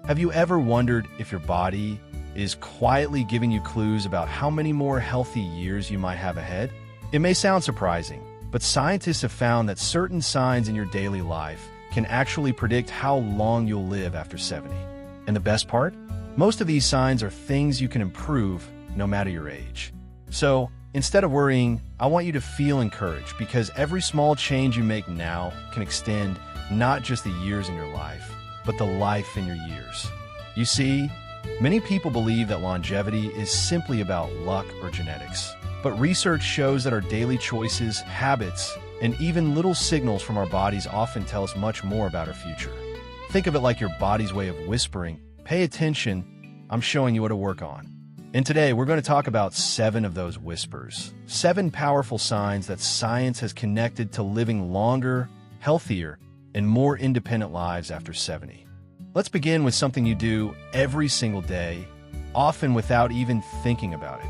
Have you ever wondered if your body is quietly giving you clues about how many more healthy years you might have ahead? It may sound surprising, but scientists have found that certain signs in your daily life can actually predict how long you'll live after 70. And the best part? Most of these signs are things you can improve no matter your age. So, instead of worrying, I want you to feel encouraged because every small change you make now can extend not just the years in your life, but the life in your years. You see, many people believe that longevity is simply about luck or genetics. But research shows that our daily choices, habits, and even little signals from our bodies often tell us much more about our future. Think of it like your body's way of whispering, "Pay attention, I'm showing you what to work on." And today, we're going to talk about 7 of those whispers. 7 powerful signs that science has connected to living longer, healthier, and more independent lives after 70. Let's begin with something you do every single day, often without even thinking about it.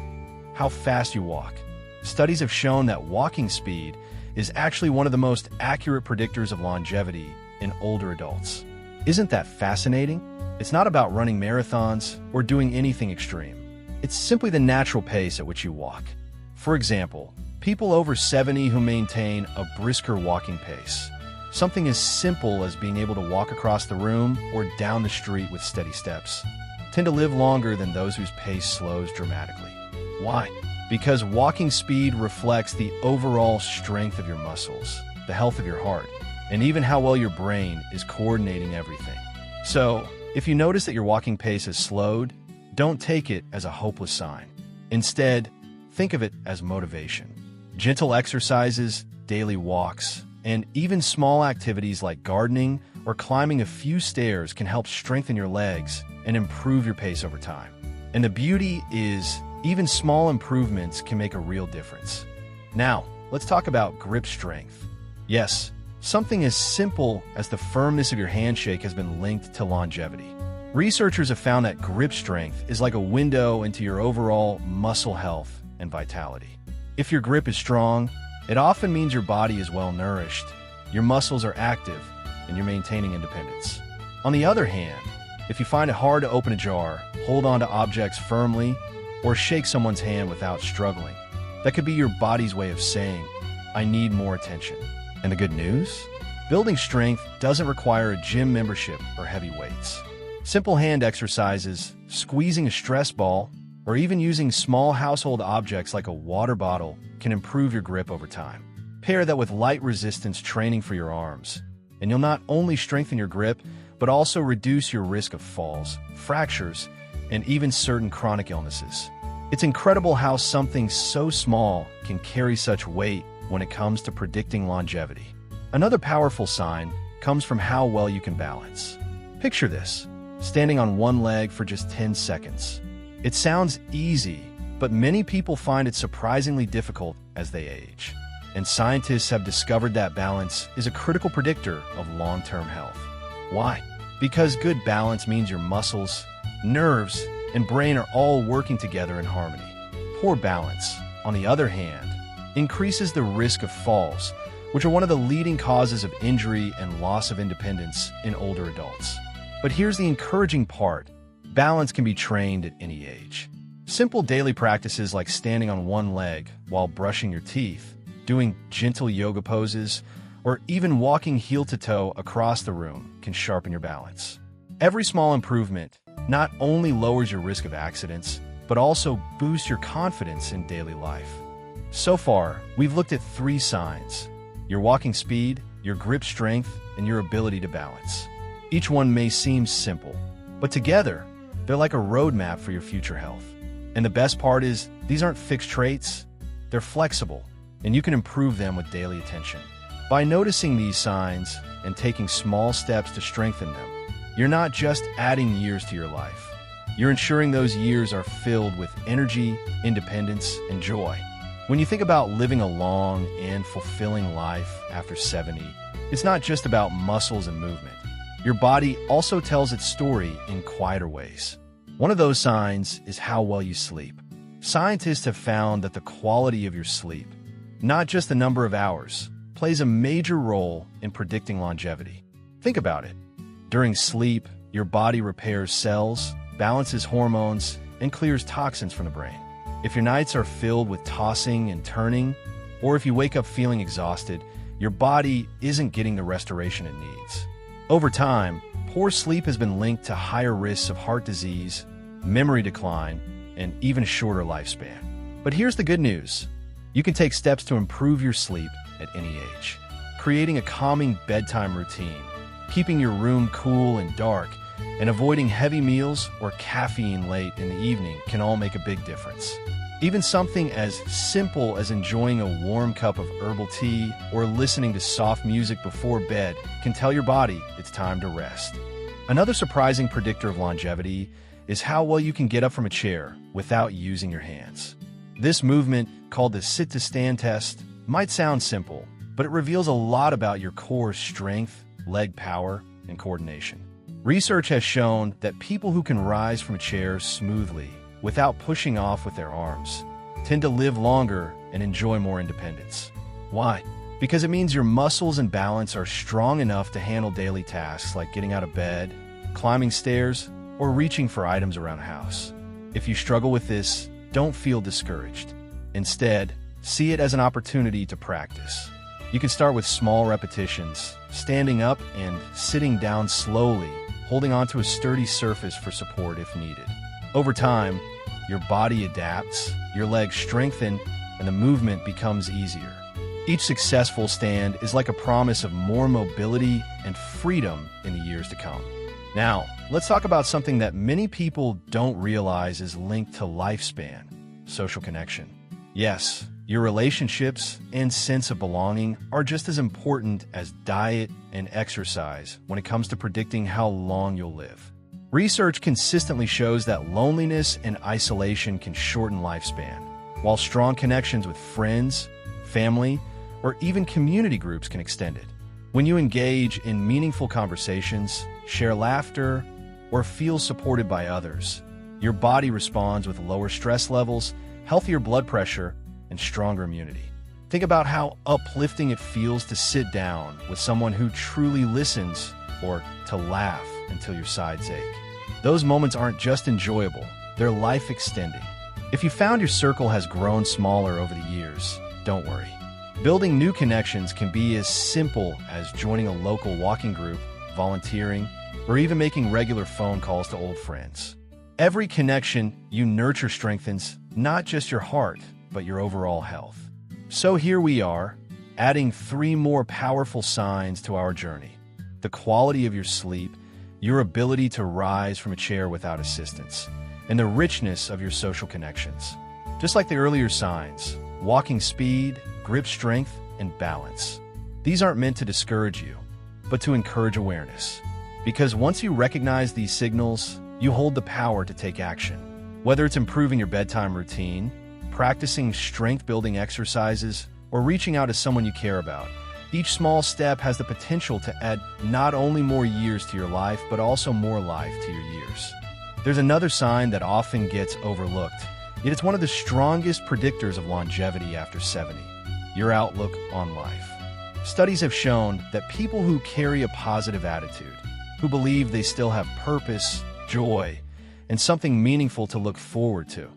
How fast you walk. Studies have shown that walking speed is actually one of the most accurate predictors of longevity in older adults. Isn't that fascinating? It's not about running marathons or doing anything extreme. It's simply the natural pace at which you walk. For example, people over 70 who maintain a brisker walking pace, something as simple as being able to walk across the room or down the street with steady steps, tend to live longer than those whose pace slows dramatically. Why? Because walking speed reflects the overall strength of your muscles, the health of your heart, and even how well your brain is coordinating everything. So, if you notice that your walking pace has slowed, don't take it as a hopeless sign. Instead, think of it as motivation. Gentle exercises, daily walks, and even small activities like gardening or climbing a few stairs can help strengthen your legs and improve your pace over time. And the beauty is, even small improvements can make a real difference. Now, let's talk about grip strength. Yes, something as simple as the firmness of your handshake has been linked to longevity. Researchers have found that grip strength is like a window into your overall muscle health and vitality. If your grip is strong, it often means your body is well nourished, your muscles are active, and you're maintaining independence. On the other hand, if you find it hard to open a jar, hold on to objects firmly, or shake someone's hand without struggling, that could be your body's way of saying, "I need more attention." And the good news? Building strength doesn't require a gym membership or heavy weights. Simple hand exercises, squeezing a stress ball, or even using small household objects like a water bottle can improve your grip over time. Pair that with light resistance training for your arms, and you'll not only strengthen your grip, but also reduce your risk of falls, fractures, and even certain chronic illnesses. It's incredible how something so small can carry such weight when it comes to predicting longevity. Another powerful sign comes from how well you can balance. Picture this, standing on one leg for just 10 seconds. It sounds easy, but many people find it surprisingly difficult as they age. And scientists have discovered that balance is a critical predictor of long-term health. Why? Because good balance means your muscles, nerves, and brain are all working together in harmony. Poor balance, on the other hand, increases the risk of falls, which are one of the leading causes of injury and loss of independence in older adults. But here's the encouraging part. Balance can be trained at any age. Simple daily practices like standing on one leg while brushing your teeth, doing gentle yoga poses, or even walking heel to toe across the room can sharpen your balance. Every small improvement not only lowers your risk of accidents, but also boosts your confidence in daily life. So far, we've looked at 3 signs: your walking speed, your grip strength, and your ability to balance. Each one may seem simple, but together, they're like a roadmap for your future health. And the best part is, these aren't fixed traits, they're flexible, and you can improve them with daily attention. By noticing these signs and taking small steps to strengthen them, you're not just adding years to your life. You're ensuring those years are filled with energy, independence, and joy. When you think about living a long and fulfilling life after 70, it's not just about muscles and movement. Your body also tells its story in quieter ways. One of those signs is how well you sleep. Scientists have found that the quality of your sleep, not just the number of hours, plays a major role in predicting longevity. Think about it. During sleep, Your body repairs cells, balances hormones, and clears toxins from the brain. If your nights are filled with tossing and turning, or if you wake up feeling exhausted, your body isn't getting the restoration it needs. Over time, poor sleep has been linked to higher risks of heart disease, memory decline, and even shorter lifespan. But here's the good news. You can take steps to improve your sleep at any age. Creating a calming bedtime routine, keeping your room cool and dark, and avoiding heavy meals or caffeine late in the evening can all make a big difference. Even something as simple as enjoying a warm cup of herbal tea or listening to soft music before bed can tell your body it's time to rest. Another surprising predictor of longevity is how well you can get up from a chair without using your hands. This movement, called the sit-to-stand test, might sound simple, but it reveals a lot about your core strength, leg power, and coordination. Research has shown that people who can rise from a chair smoothly without pushing off with their arms tend to live longer and enjoy more independence. Why? Because it means your muscles and balance are strong enough to handle daily tasks like getting out of bed, climbing stairs, or reaching for items around the house. If you struggle with this, don't feel discouraged. Instead, see it as an opportunity to practice. You can start with small repetitions, standing up and sitting down slowly, holding onto a sturdy surface for support if needed. Over time, your body adapts, your legs strengthen, and the movement becomes easier. Each successful stand is like a promise of more mobility and freedom in the years to come. Now, let's talk about something that many people don't realize is linked to lifespan: social connection. Yes, your relationships and sense of belonging are just as important as diet and exercise when it comes to predicting how long you'll live. Research consistently shows that loneliness and isolation can shorten lifespan, while strong connections with friends, family, or even community groups can extend it. When you engage in meaningful conversations, share laughter, or feel supported by others, your body responds with lower stress levels, healthier blood pressure, and stronger immunity. Think about how uplifting it feels to sit down with someone who truly listens, or to laugh until your sides ache. Those moments aren't just enjoyable, they're life-extending. If you found your circle has grown smaller over the years, don't worry. Building new connections can be as simple as joining a local walking group, volunteering, or even making regular phone calls to old friends. Every connection you nurture strengthens not just your heart, but your overall health. So here we are, adding 3 more powerful signs to our journey: the quality of your sleep, your ability to rise from a chair without assistance, and the richness of your social connections. Just like the earlier signs, walking speed, grip strength, and balance. These aren't meant to discourage you, but to encourage awareness. Because once you recognize these signals, you hold the power to take action. Whether it's improving your bedtime routine, practicing strength-building exercises, or reaching out to someone you care about, each small step has the potential to add not only more years to your life, but also more life to your years. There's another sign that often gets overlooked, yet it's one of the strongest predictors of longevity after 70: your outlook on life. Studies have shown that people who carry a positive attitude, who believe they still have purpose, joy, and something meaningful to look forward to,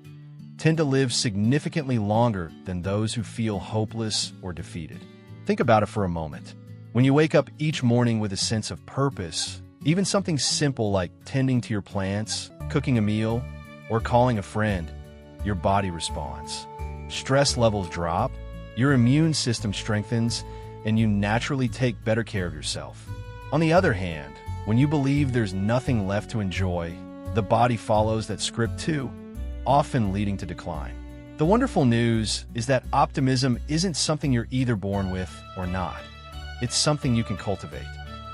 tend to live significantly longer than those who feel hopeless or defeated. Think about it for a moment. When you wake up each morning with a sense of purpose, even something simple like tending to your plants, cooking a meal, or calling a friend, your body responds. Stress levels drop, your immune system strengthens, and you naturally take better care of yourself. On the other hand, when you believe there's nothing left to enjoy, the body follows that script too, often leading to decline. The wonderful news is that optimism isn't something you're either born with or not. It's something you can cultivate.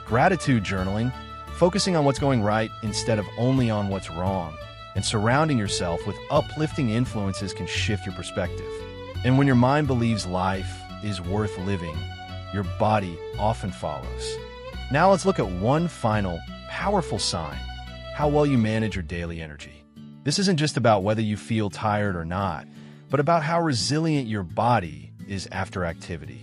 Gratitude journaling, focusing on what's going right instead of only on what's wrong, and surrounding yourself with uplifting influences can shift your perspective. And when your mind believes life is worth living, your body often follows. Now let's look at one final, powerful sign: how well you manage your daily energy. This isn't just about whether you feel tired or not, but about how resilient your body is after activity.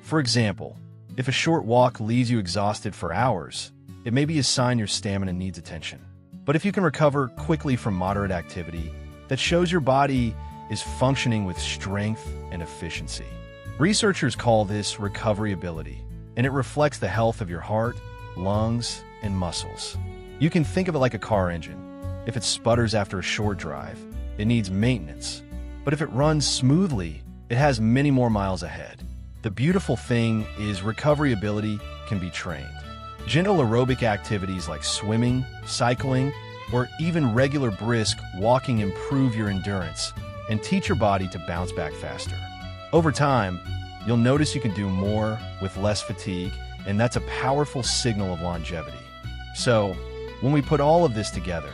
For example, if a short walk leaves you exhausted for hours, it may be a sign your stamina needs attention. But if you can recover quickly from moderate activity, that shows your body is functioning with strength and efficiency. Researchers call this recovery ability, and it reflects the health of your heart, lungs, and muscles. You can think of it like a car engine. If it sputters after a short drive, it needs maintenance. But if it runs smoothly, it has many more miles ahead. The beautiful thing is recovery ability can be trained. Gentle aerobic activities like swimming, cycling, or even regular brisk walking improve your endurance and teach your body to bounce back faster. Over time, you'll notice you can do more with less fatigue, and that's a powerful signal of longevity. So, when we put all of this together,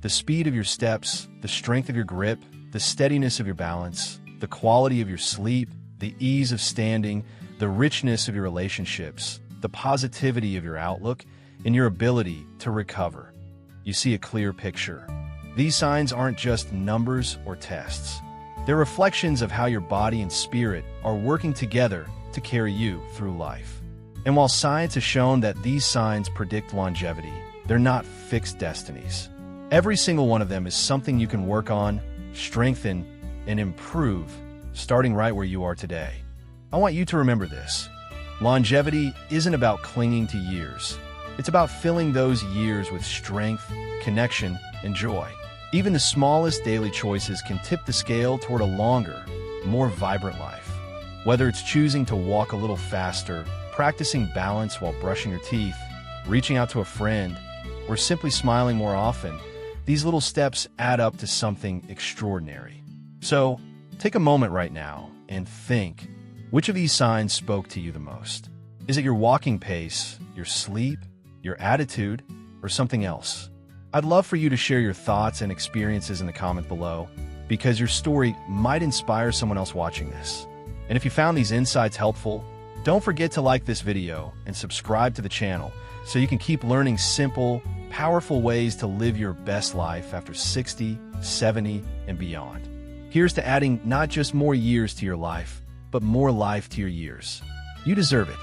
the speed of your steps, the strength of your grip, the steadiness of your balance, the quality of your sleep, the ease of standing, the richness of your relationships, the positivity of your outlook, and your ability to recover, you see a clear picture. These signs aren't just numbers or tests. They're reflections of how your body and spirit are working together to carry you through life. And while science has shown that these signs predict longevity, they're not fixed destinies. Every single one of them is something you can work on, strengthen, and improve, starting right where you are today. I want you to remember this. Longevity isn't about clinging to years. It's about filling those years with strength, connection, and joy. Even the smallest daily choices can tip the scale toward a longer, more vibrant life. Whether it's choosing to walk a little faster, practicing balance while brushing your teeth, reaching out to a friend, or simply smiling more often, these little steps add up to something extraordinary. So, take a moment right now and think, which of these signs spoke to you the most? Is it your walking pace, your sleep, your attitude, or something else? I'd love for you to share your thoughts and experiences in the comment below, because your story might inspire someone else watching this. And if you found these insights helpful, don't forget to like this video and subscribe to the channel so you can keep learning simple, powerful ways to live your best life after 60, 70, and beyond. Here's to adding not just more years to your life, but more life to your years. You deserve it.